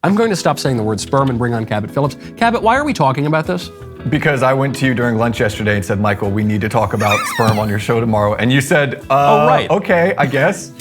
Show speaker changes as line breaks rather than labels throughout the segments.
I'm going to stop saying the word sperm and bring on Cabot Phillips. Cabot, why are we talking about this?
Because I went to you during lunch yesterday and said, Michael, we need to talk about sperm on your show tomorrow. And you said,
oh, right.
Okay, I guess.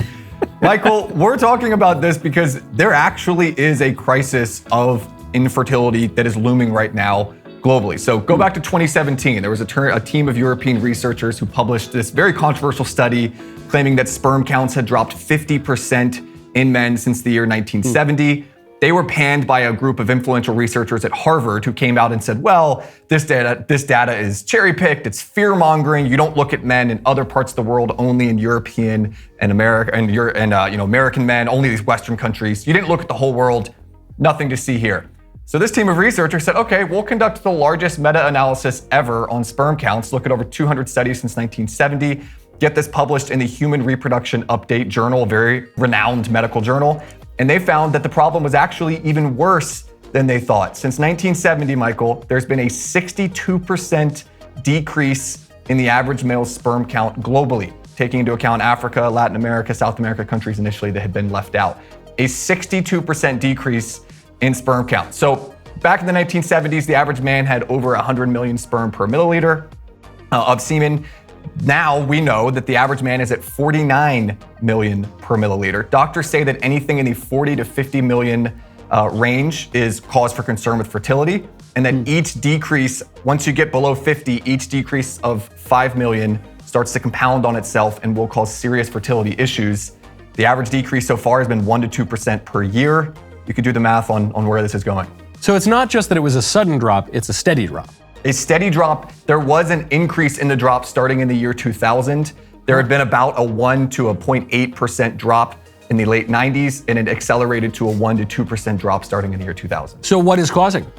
Michael, we're talking about this because there actually is a crisis of infertility that is looming right now globally. So go back to 2017. There was a team of European researchers who published this very controversial study claiming that sperm counts had dropped 50% in men since the year 1970. They were panned by a group of influential researchers at Harvard who came out and said, well, this data is cherry-picked, it's fear-mongering. You don't look at men in other parts of the world, only in European and American men, only these Western countries. You didn't look at the whole world, nothing to see here. So this team of researchers said, okay, we'll conduct the largest meta-analysis ever on sperm counts, look at over 200 studies since 1970, get this published in the Human Reproduction Update journal, a very renowned medical journal. And they found that the problem was actually even worse than they thought. Since 1970, Michael, there's been a 62% decrease in the average male sperm count globally, taking into account Africa, Latin America, South America countries initially that had been left out. A 62% decrease in sperm count. So back in the 1970s, the average man had over 100 million sperm per milliliter of semen. Now we know that the average man is at 49 million per milliliter. Doctors say that anything in the 40 to 50 million range is cause for concern with fertility, and that each decrease, once you get below 50, each decrease of 5 million starts to compound on itself and will cause serious fertility issues. The average decrease so far has been 1% to 2% per year. You could do the math on where this is going.
So it's not just that it was a sudden drop, it's a steady drop.
A steady drop. There was an increase in the drop starting in the year 2000. There had been about a 1 to a 0.8% drop in the late 90s, and it accelerated to a 1 to 2% drop starting in the year 2000.
So what is causing?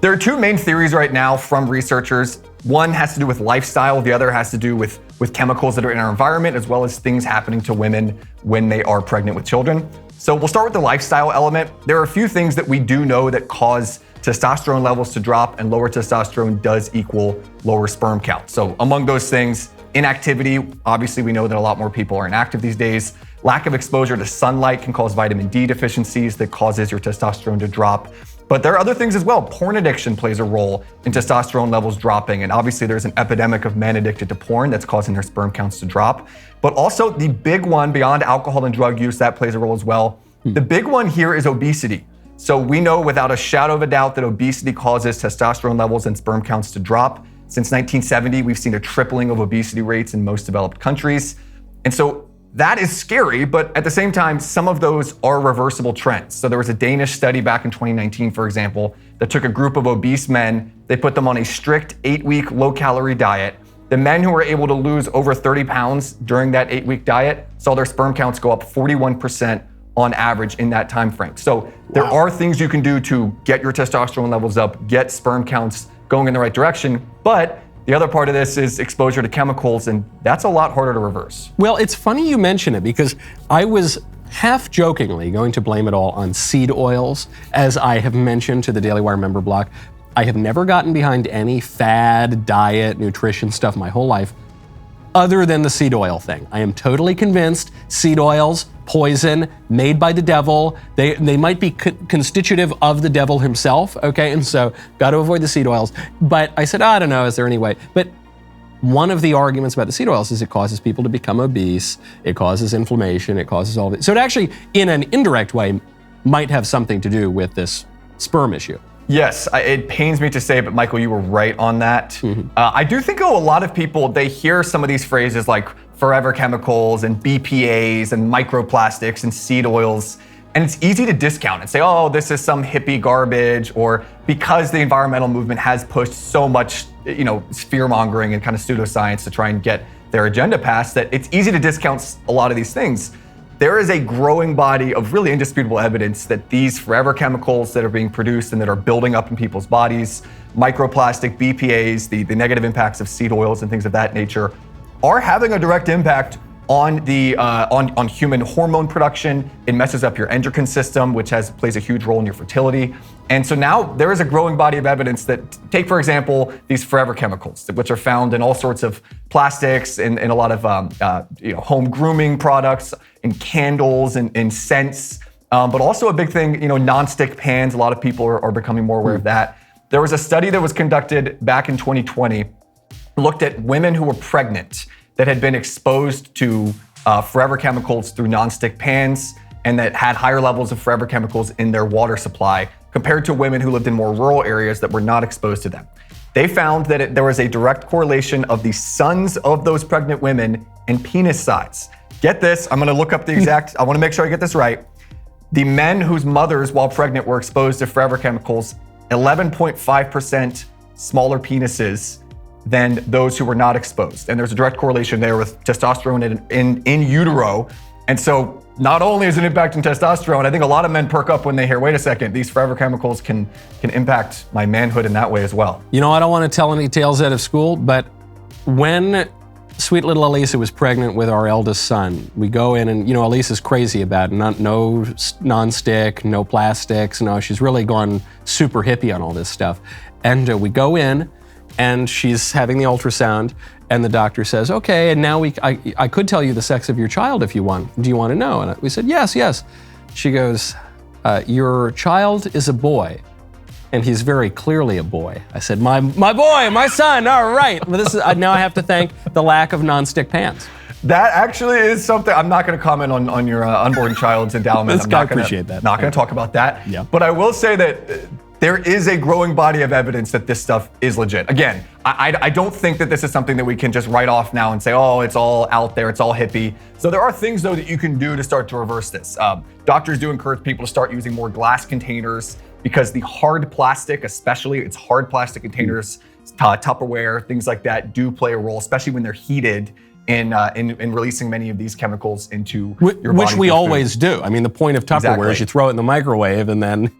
There are two main theories right now from researchers. One has to do with lifestyle. The other has to do with chemicals that are in our environment, as well as things happening to women when they are pregnant with children. So we'll start with the lifestyle element. There are a few things that we do know that cause testosterone levels to drop, and lower testosterone does equal lower sperm count. So among those things, inactivity. Obviously, we know that a lot more people are inactive these days. Lack of exposure to sunlight can cause vitamin D deficiencies that causes your testosterone to drop. But there are other things as well. Porn addiction plays a role in testosterone levels dropping. And obviously there's an epidemic of men addicted to porn that's causing their sperm counts to drop. But also the big one beyond alcohol and drug use, that plays a role as well. The big one here is obesity. So we know without a shadow of a doubt that obesity causes testosterone levels and sperm counts to drop. Since 1970, we've seen a tripling of obesity rates in most developed countries. And so that is scary, but at the same time, some of those are reversible trends. So there was a Danish study back in 2019, for example, that took a group of obese men, they put them on a strict 8-week low-calorie diet. The men who were able to lose over 30 pounds during that 8-week diet saw their sperm counts go up 41% on average in that time frame. So there are things you can do to get your testosterone levels up, get sperm counts going in the right direction, but the other part of this is exposure to chemicals, and that's a lot harder to reverse.
Well, it's funny you mention it because I was half jokingly going to blame it all on seed oils, as I have mentioned to the Daily Wire member block. I have never gotten behind any fad, diet, nutrition stuff my whole life, other than the seed oil thing. I am totally convinced seed oils, poison, made by the devil. They might be constitutive of the devil himself, okay? And so, got to avoid the seed oils. But I said, I don't know, is there any way? But one of the arguments about the seed oils is it causes people to become obese, it causes inflammation, it causes all of it. So it actually, in an indirect way, might have something to do with this sperm issue.
Yes, it pains me to say, but Michael, you were right on that. I do think a lot of people, they hear some of these phrases like forever chemicals and BPAs and microplastics and seed oils, and it's easy to discount and say, oh, this is some hippie garbage, or because the environmental movement has pushed so much, fear mongering and kind of pseudoscience to try and get their agenda passed, that it's easy to discount a lot of these things. There is a growing body of really indisputable evidence that these forever chemicals that are being produced and that are building up in people's bodies, microplastic, BPAs, the negative impacts of seed oils and things of that nature, are having a direct impact on the on human hormone production. It messes up your endocrine system, which plays a huge role in your fertility. And so now there is a growing body of evidence that, take for example, these forever chemicals, which are found in all sorts of plastics and a lot of home grooming products, in candles and scents. But also a big thing, non-stick pans. A lot of people are becoming more aware of that. There was a study that was conducted back in 2020, looked at women who were pregnant that had been exposed to forever chemicals through non-stick pans and that had higher levels of forever chemicals in their water supply compared to women who lived in more rural areas that were not exposed to them. They found that there was a direct correlation of the sons of those pregnant women and penis size. Get this, I'm gonna look up the exact, I wanna make sure I get this right. The men whose mothers while pregnant were exposed to forever chemicals, 11.5% smaller penises than those who were not exposed. And there's a direct correlation there with testosterone in utero. And so not only is it impacting testosterone, I think a lot of men perk up when they hear, wait a second, these forever chemicals can impact my manhood in that way as well.
I don't want to tell any tales out of school, but when sweet little Elisa was pregnant with our eldest son, we go in and, Elisa's crazy about no non-stick, no plastics. No, she's really gone super hippie on all this stuff. And we go in and she's having the ultrasound and the doctor says, okay, and now I could tell you the sex of your child if you want. Do you want to know? And we said, yes. She goes, your child is a boy. And he's very clearly a boy. I said, my boy, my son, all right. Well, this is now I have to thank the lack of non-stick pans.
That actually is something, I'm not gonna comment on your unborn child's endowment.
I appreciate that.
Not gonna talk about that.
Yeah.
But I will say that there is a growing body of evidence that this stuff is legit. Again, I don't think that this is something that we can just write off now and say, oh, it's all out there, it's all hippie. So there are things though that you can do to start to reverse this. Doctors do encourage people to start using more glass containers because the hard plastic, especially it's hard plastic containers, Tupperware, things like that do play a role, especially when they're heated in releasing many of these chemicals into your body.
Which we always do. I mean, the point of Tupperware is you throw it in the microwave and then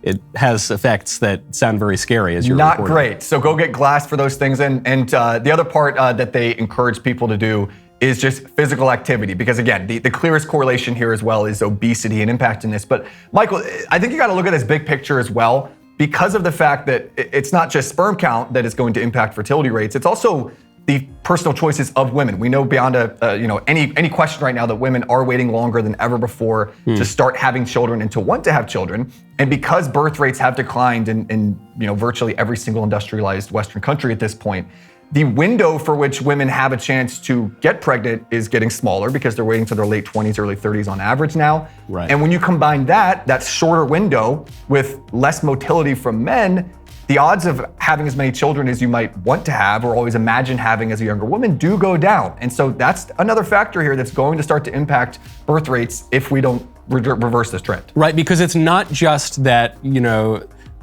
it has effects that sound very scary as you're
not
reporting.
Great. So go get glass for those things. And the other part that they encourage people to do is just physical activity. Because again, the clearest correlation here as well is obesity and impacting this. But Michael, I think you got to look at this big picture as well, because of the fact that it's not just sperm count that is going to impact fertility rates. It's also the personal choices of women. We know beyond any question right now that women are waiting longer than ever before to start having children and to want to have children. And because birth rates have declined in virtually every single industrialized Western country at this point, the window for which women have a chance to get pregnant is getting smaller because they're waiting to their late 20s, early 30s on average now.
Right.
And when you combine that shorter window with less motility from men, the odds of having as many children as you might want to have or always imagine having as a younger woman do go down. And so that's another factor here that's going to start to impact birth rates if we don't reverse this trend.
Right, because it's not just that,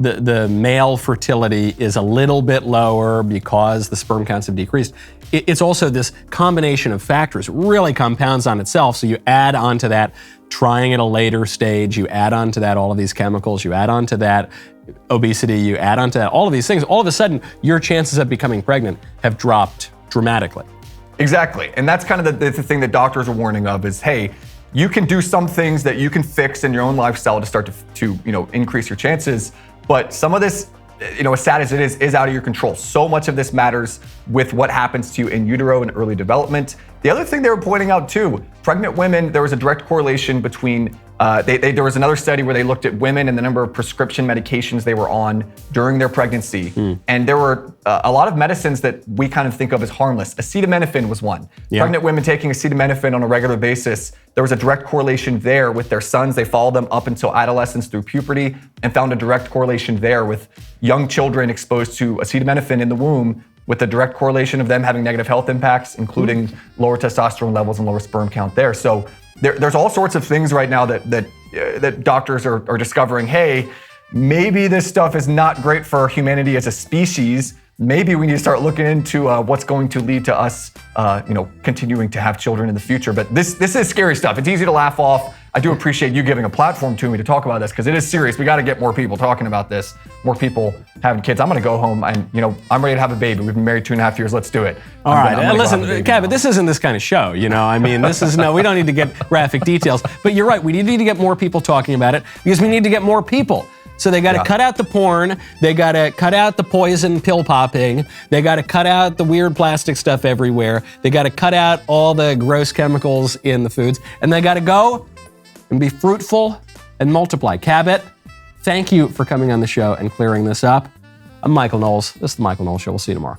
the male fertility is a little bit lower because the sperm counts have decreased. It's also this combination of factors really compounds on itself. So you add onto that trying at a later stage, you add onto that all of these chemicals, you add onto that obesity, you add onto that all of these things. All of a sudden, your chances of becoming pregnant have dropped dramatically.
Exactly, and that's kind of the thing that doctors are warning of is, hey, you can do some things that you can fix in your own lifestyle to start to increase your chances. But some of this, as sad as it is out of your control. So much of this matters with what happens to you in utero and early development. The other thing they were pointing out too, pregnant women, there was a direct correlation between, there was another study where they looked at women and the number of prescription medications they were on during their pregnancy. And there were a lot of medicines that we kind of think of as harmless. Acetaminophen was one. Yeah. Pregnant women taking acetaminophen on a regular basis, there was a direct correlation there with their sons. They followed them up until adolescence through puberty and found a direct correlation there with young children exposed to acetaminophen in the womb, with a direct correlation of them having negative health impacts, including lower testosterone levels and lower sperm count there. So there's all sorts of things right now that doctors are discovering, hey, maybe this stuff is not great for humanity as a species. Maybe we need to start looking into what's going to lead to us, continuing to have children in the future. But this is scary stuff. It's easy to laugh off. I do appreciate you giving a platform to me to talk about this because it is serious. We got to get more people talking about this, more people having kids. I'm going to go home and, I'm ready to have a baby. We've been married 2.5 years. Let's do it.
All right. Listen, Cabot, this isn't this kind of show. We don't need to get graphic details. But you're right. We need to get more people talking about it because we need to get more people. So they got to cut out the porn, they got to cut out the poison pill popping, they got to cut out the weird plastic stuff everywhere, they got to cut out all the gross chemicals in the foods, and they got to go and be fruitful and multiply. Cabot, thank you for coming on the show and clearing this up. I'm Michael Knowles. This is The Michael Knowles Show. We'll see you tomorrow.